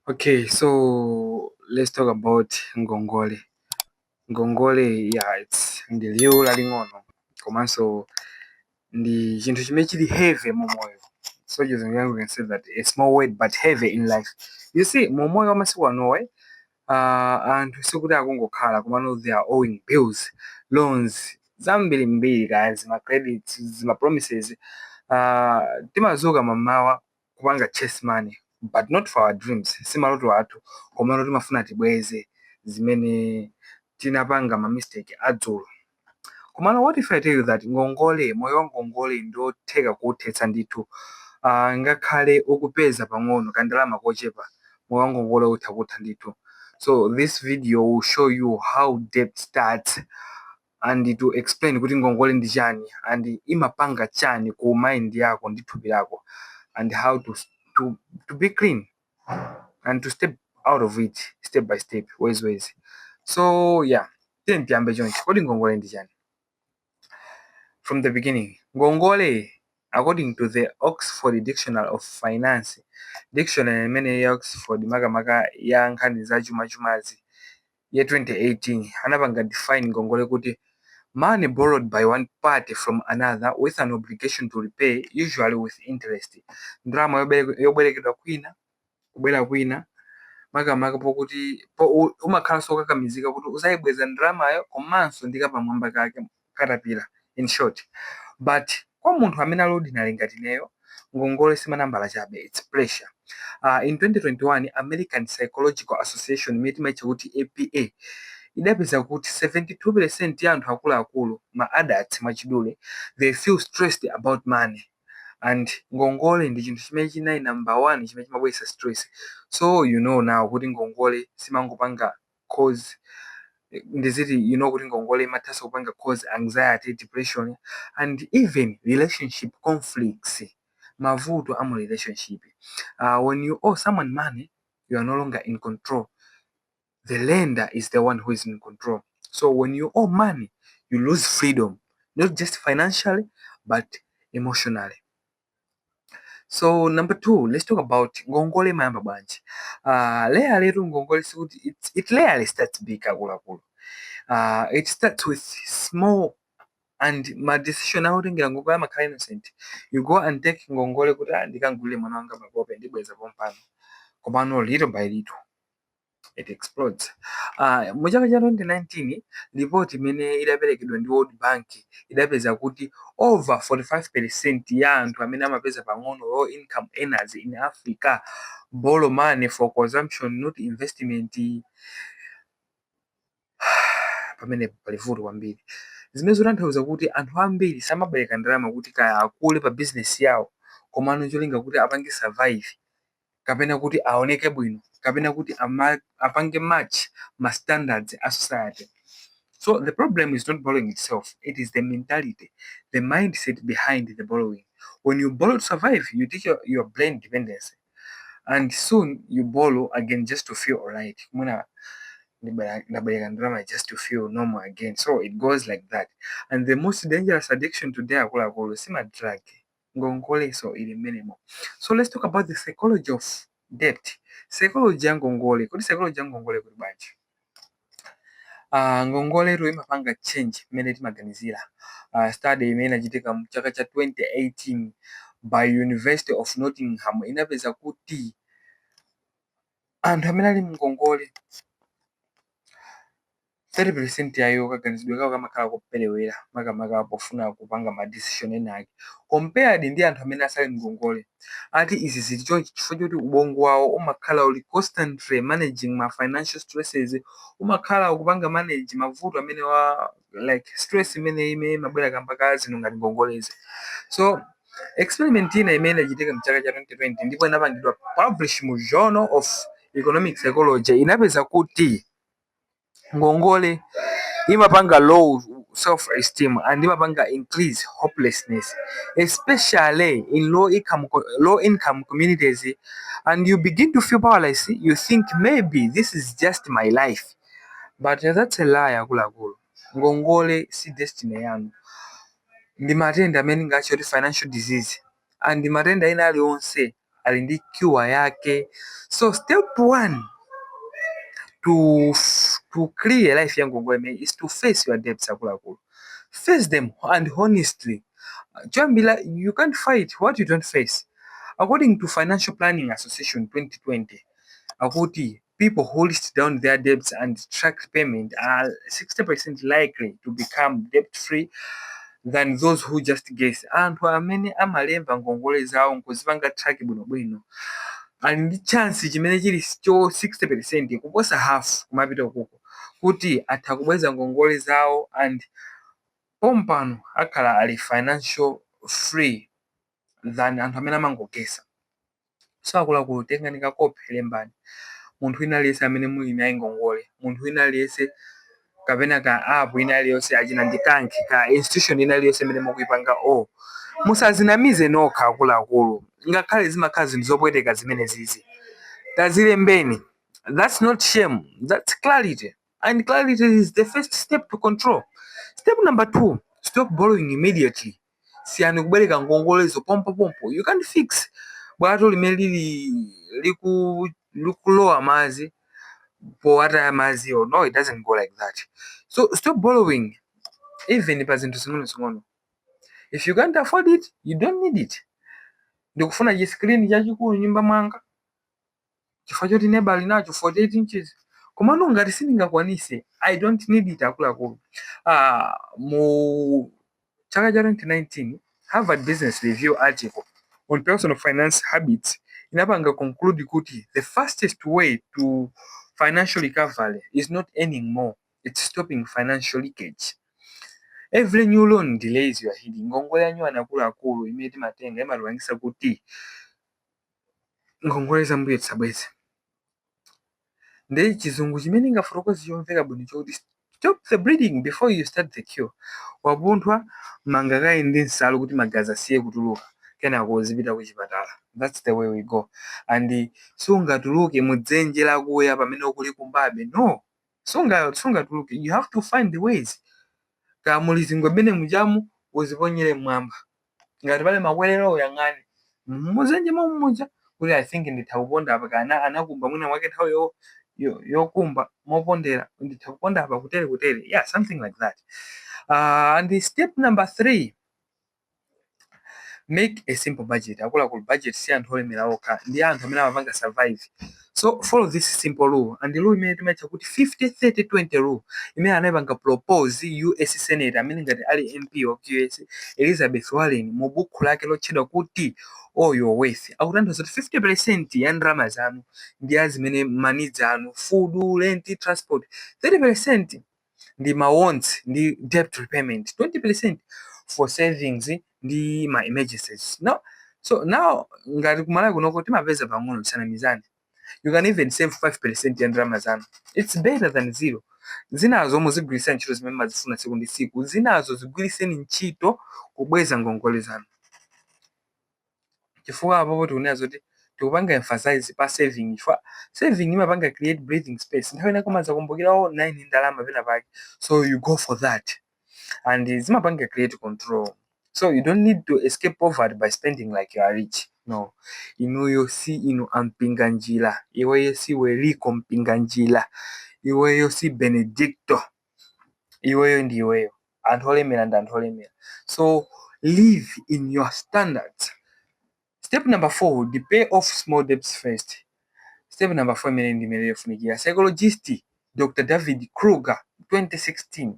Okay, so let's talk about Ngongole. Ngongole, yeah, it's ndi liwu laling'ono komanso ndi chinthu chimene chili heavy momoyo. So you can say that a small word but heavy in life. You see, momoyo wamasiku anowe, anthu sikuti akungokhala komano they are owing bills, loans, zambirimbiri kaya zima credits, zima promises. Timazuka mamawa kupanga chase money but not for our dreams. Si maloto athu komano timafuna tibweze zimene tinapanga ma mistake adzulo. Komano what if I tell you that Ngongole, moyo wa Ngongole ndotheka kuwuthetsa ndithu, ngakhale ukupeza pang'ono kandalama kochepa, moyo wa Ngongole utha kutha ndithu. So this video will show you how debt starts and to explain kuti Ngongole ndi chani and imapanga chani ku mind yako ndi thupi lako and how to be clean and to step out of it step by step, ways. So yeah, tiyambe chonchi. Kodi Ngongole ndi chani? From the beginning, Ngongole, according to the Oxford Dictionary of Finance, dictionary imene ya Oxford makamaka ya nkhani za chumachumazi ya 2018 anapanga define Ngongole kuti money borrowed by one party from another with an obligation to repay, usually with interest. Ndalama yobwerekedwa kwina kubwera kwina makamaka pokuti umakhala sokakamizika kuti uzayibweza ndalamayo komanso ndi kapamwamba kake katapira, in short. But kwa munthu amene ali ordinary ngati ineyo, Ngongole simanambala chabe, it's pressure. In 2021, American Psychological Association imene timaitcha kuti APA idapeza kuti 72% ya anthu akuluakulu ma adults mwachidule they feel stressed about money. And Ngongole ndi chinthu chimene chinayi number 1 chimene chimabweretsa stress. So you know now kuti Ngongole simangopanga cause ndiziti kuti Ngongole imathanso kupanga cause anxiety, depression and even relationship conflicts, mavuto amu relationship. When you owe someone money, you are no longer in control. The lender is the one who is in control. So when you owe money, you lose freedom, not just financially, but emotionally. So number 2, let's talk about Ngongole mayamba bwanji. Leero Ngongole sikuti it rarely starts big akuluakulu. It starts with small and my decision autengera Ngongole amakhala innocent. You go and take Ngongole kuti ndikangulire mwana wanga makope ndibweza pompano. Komano little by little it explodes. Mu chaka cha 2019 report imene idaperekedwa ndi World Bank idapeza kuti over 45% ya anthu amene amapeza pang'ono low income earners in Africa borrow money for consumption not investment. Pamene pali vuto kwambiri. Zimene zotanthauza kuti anthu ambiri samabereka ndalama kuti kaya akule pa business yawo komano cholinga kuti apange survive kapena kuti aoneke bwino kapena kuti apange match ma standards a society. So the problem is not borrowing itself, it is the mentality, the mindset behind the borrowing. When you borrow to survive, you teach your brain dependency, and soon you borrow again just to feel alright. Just to feel normal again. So it goes like that. And the most dangerous addiction today is drug. Ngongole so ili minimal. So let's talk about the psychology of debt. Psychology ya Ngongole. Kodi psychology ya Ngongole kuli bwanji? Ngongole ro imapanga change imene timaganizira. Study imene inachitika mu chaka cha 2018 by University of Nottingham inapeza kuti anthu amene ali Ngongole 30% yayo kaganizidwe kawo kamakhala kupelewera makamaka pofuna kupanga ma decision enake compared ndi anthu amene asali Ngongole. Ati izi zili chonchi chifukwa choti ubongo wawo umakhala uli constantly managing ma financial stresses, umakhala ukupanga manage mavuto amene like stress imene mabwera kamba ka zinthu ngati Ngongolezi. So experiment ina imene inachitika mchaka cha 2020 ndipo inapangidwa publish mu Journal of Economic Psychology inapeza kuti Ngongole imapanga low self-esteem and imapanga increase hopelessness, especially in low income communities, and you begin to feel powerless. You think maybe this is just my life, but that's a lie. Akuluakulu Ngongole si destiny yanu, ndi matenda amene ngachoti financial disease and matenda ina aliyonse ali ndi cure yake. So step 1 to clear life ya ngongole is to face your debts akuluakulu. Face them and honestly. Choyambira, you can't fight what you don't face. According to Financial Planning Association 2020, akuti people who list down their debts and track payment are 60% likely to become debt-free than those who just guess. Anthu amene amalemba ngongole zawo nkuzipanga track bwinobwino ali ndi chance chimene chili cho 60% kuposa half kumapita kuko kuti atha kubweza ngongole zawo and pompano akhala ali financial free than anthu amene amangogesa. So akuluakulu tengani kakope lembani. Munthu wina aliyense amene muli naye ngongole, munthu wina aliyense kapena ka app ina aliyonse achina ndikanki ka institution ina aliyonse imene mukuyipanga musazinamize nokha akuluakulu, ngakhale zimakhala zinthu zopweteka zimene zizi tazilembeni. That's not shame, that's clarity, and clarity is the first step to control. Step number 2, stop borrowing immediately. Siyani kubereka ngongolezo pompo. You can't fix bwato limene likulowa mazi powata mazi. No, it doesn't go like that. So stop borrowing even pa zinthu sing'ono. If you can't afford it, you don't need it. Ndikufuna screen chachikulu nyumba mwanga chifukwa choti neighbor ali nacho 48 inches. Komano ngati sindingakwanise, I don't need it akuluakulu. Mu chaka cha 2019 Harvard Business Review article on personal finance habits inapanga conclude kuti the fastest way to financial recovery is not earning more, it's stopping financial leakage. Every new loan delays your healing. Ngongole yanyu anakuluakulu imene timatenga imalwangisa kuti ngongole zambuye tisabweze. Ndi chizungu chimene ngafotokozi chomveka bwino choti stop the bleeding before you start the cure. Wapunthwa manga kaende nsalu kuti magazi asiye kutuluka kenako uzipita kuchipatala. That's the way we go. And sungatuluke mudzenje lakuya pamene ukuli kumbabe. No, sungatuluke. You have to find the ways. Kamulizingwe bene mujamu uziponyere mwamba. Ngati pale makwelero uyang'ane mudzenje mumuja kuti I think ndithakuponda apa kana anakumba mwina mwake nthawi yokumba mopondera ndithakuponda apa kutere. Yeah, something like that. And the step number 3, make a simple budget. Akuluakulu budget si anthu olemera okha, ndi anthu amene amapanga survive. So follow this simple rule, and the rule imene timaitcha kuti 50-30-20 rule imene anayipanga propose US Senator amene ngati ali MP of US Elizabeth Warren mu buku lake lotchedwa kuti All Your Wealth. Akutanthauza kuti 50% ya ndalama zanu ndi azimene maneeds anu, food, rent, transport. 30% ndi ma wants ndi debt repayment. 20% for savings ndi ma emergencies. So now ngati kumalawi kunoko timapeza pang'ono tisana mizani. You can even save 5% ya ndalama zanu. It's better than zero. Zinazo muzigwirisa ntchito zimene mazifuna tsiku ndi tsiku. Zinazo zigwiriseni ntchito kubweza ngongole zanu. Chifukwa apopo tikunenazo kuti tikupanga emphasize pa saving. Chifukwa saving imapanga create breathing space. Nthawi inako mazakumbukira 9 ndalama pena pake. So you go for that. And zimapanga create control. So you don't need to escape poverty by spending like you are rich. No. Inuyo si inu ampinga njira. Iweyo si Weliko mpinga njira. Iweyo si Benedicto. Iweyo ndi iweyo. Anthu olemera ndi anthu olemera. So live in your standards. Step number 4, pay off small debts first. Step number 4 imene ndimene yofunikira. Psychologist Dr. David Kruger 2016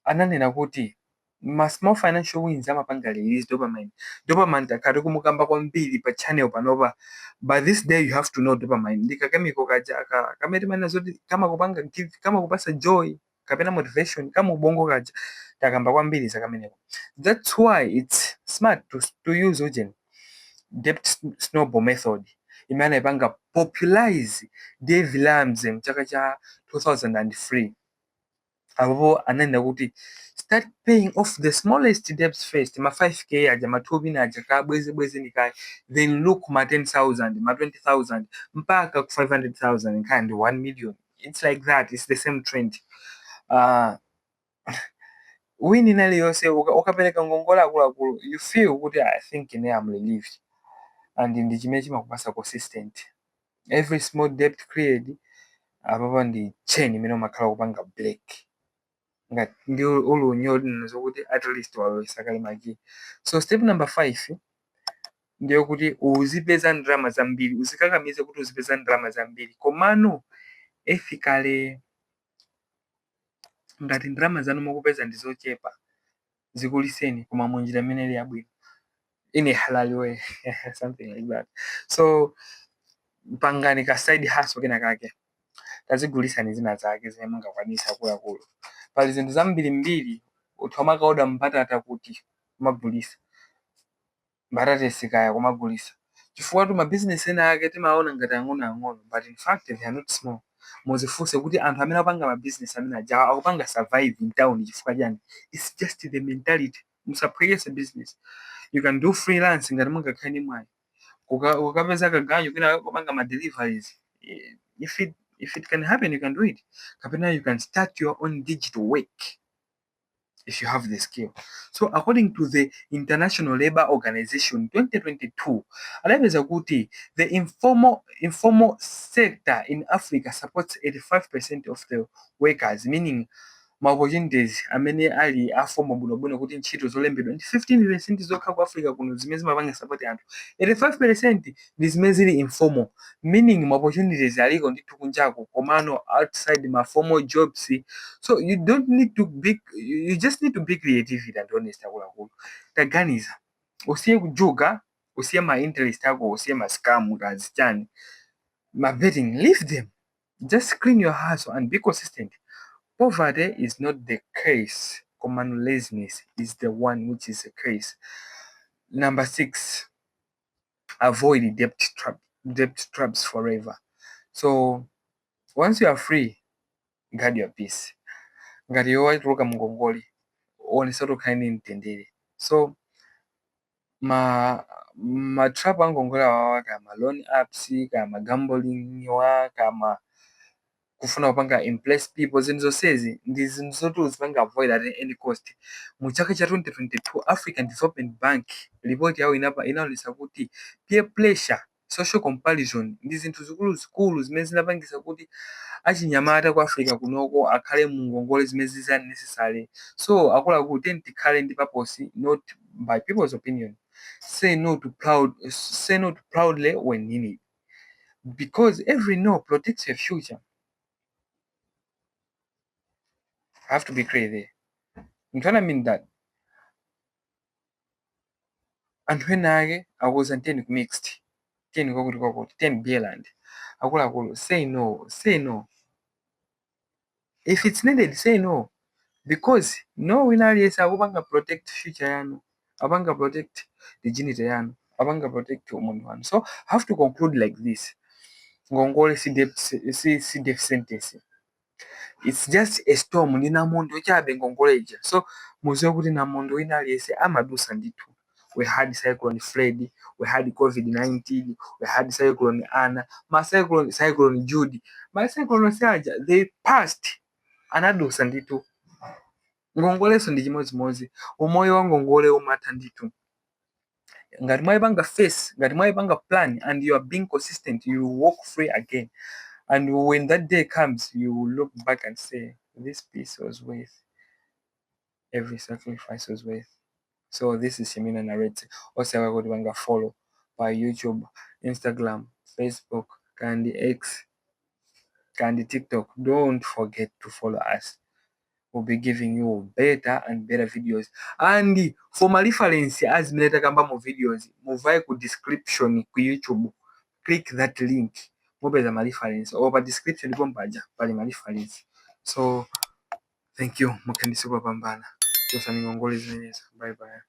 ananena kuti ma small financial wins amapanga release dopamine. Dopamine takati kumukamba kwambiri pa channel panopa, but this day you have to know dopamine ndika chemical kaja kameti mana zoti kama kupanga give, kama kupasa joy kapena motivation, kama ubongo kaja takamba kwambiri zakameneko. That's why it's smart to use debt snowball method imene ipanga popularize Dave Ramsey mchaka cha 2003. Apo ananena kuti start paying off the smallest debts first, ma 5k aja, ma 2 aja ka bwezi nikai, then look ma 10,000, ma 20,000 mpaka ku 500,000 and 1 million. It's like that. It's the same trend. win inali yonse ukapereka ngongole akuluakulu, you feel kuti I think ine am relieved, and ndi chimene chimakupasa consistent. Every small debt cleared apapo ndi chain imene umakhala kupanga break, ngati ndi ulunyoli zokuti at least waloyesa kale maki. So step number 5 ndiyo kuti uzipeza ndalama zambiri, uzikakamize kuti uzipeza ndalama zambiri, komano ethically. Ngati ndalama zanu mukupeza ndi zochepa, zikuliseni koma munjira imene ili yabwino, in a halal way something like that. So pangani ka side hustle kena kake, tazigulisani zina zake zimene mungakwanisa akuluakulu. Pali zinthu zambirimbiri uthoma kaoda mbatata kuti kumagulisa mbatata esikaya kumagulisa, chifukwa tu mabusiness ena ake timaona ngati ang'onoang'ono, but in fact they are not small. Muzifunse kuti anthu amene apanga mabusiness amene aja akupanga survive in town chifukwa chani? It's just the mentality. Musaphwekese business. You can do freelance ngati mungakhale ndi mwayi, ukapeza kaganyu kena kupanga ma deliveries. If it can happen, you can do it. Kapena you can start your own digital work if you have the skill. So according to the International Labour Organization 2022, anapeza kuti the informal sector in Africa supports 85% of the workers, meaning ma opportunities amene ali aformal bwinobwino kuti ntchito zolembedwa ndi 15% zokha ku Africa kuno zimene zimapanga support anthu. 85% ndi zimene zili informal, meaning ma opportunities aliko ndithu kunjako komano outside ma formal jobs. So you just need to be creative and honest akuluakulu. Taganiza, usiye kujuga, usiye ma interest ako, usiye ma scam kazi chani, ma betting, leave them. Just clean your hustle and be consistent. Poverty is not the case. Common laziness is the one which is the case. Number 6, avoid debt traps forever. So once you are free, guard your peace. Ngati yowa tuluka mngongole, onesa tukhani mtendere. So ma trap angongole awawa kama loan apps, kama gambling wa, kama kufuna kupanga impress people, zinthu zonsezi ndi zinthu zoti uzipanga avoid at any cost. Mu chaka cha 2022 African Development Bank report yawo inaonesa kuti peer pressure, social comparison ndi zinthu zikuluzikulu zimene zinapangisa kuti achinyamata ku Africa kunoko akhale mu ngongole zimene zili unnecessary. So akuluakulu tikhale ndi purpose, not by people's opinion. Say no to proudly when needed, because every no protects your future. I have to be clear there. I'm trying to mean that. And when I was intending mixed, 10 Bieland, akuluakulu, say no. If it's needed, say no. Because no winner is abanga protect future yanu, abanga protect the dignity yanu, abanga protect umuntu wanu. So I have to conclude like this. Ngongole si death sentence. It's just a storm ni namondo chabe ngongole ija. So muziwe kuti namondo wina aliyese amadusa ndithu. We had cyclone Freddy, we had COVID-19, we had cyclone Anna, cyclone Judy. My cyclone Saja, they passed. Anadusa ndithu. Ngongole so ndi chimodzimodzi. Umoyo wa ngongole umata ndithu. Ngati mwayipanga face, ngati mwayipanga plan, and you are being consistent, you will walk free again. And when that day comes, you will look back and say, this piece was worth, every sacrifice was worth. So this is Shamiuna Narrates. Also, I go to follow by YouTube, Instagram, Facebook, Kandi X, Kandi TikTok. Don't forget to follow us. We'll be giving you better and better videos. And for my reference, as mneta kamba mo videos, muvai ku description ku YouTube. Click that link. Mobile my reference. Or by description mpaja pali my reference. So thank you. Mukandisi kwa pambana. Bye bye.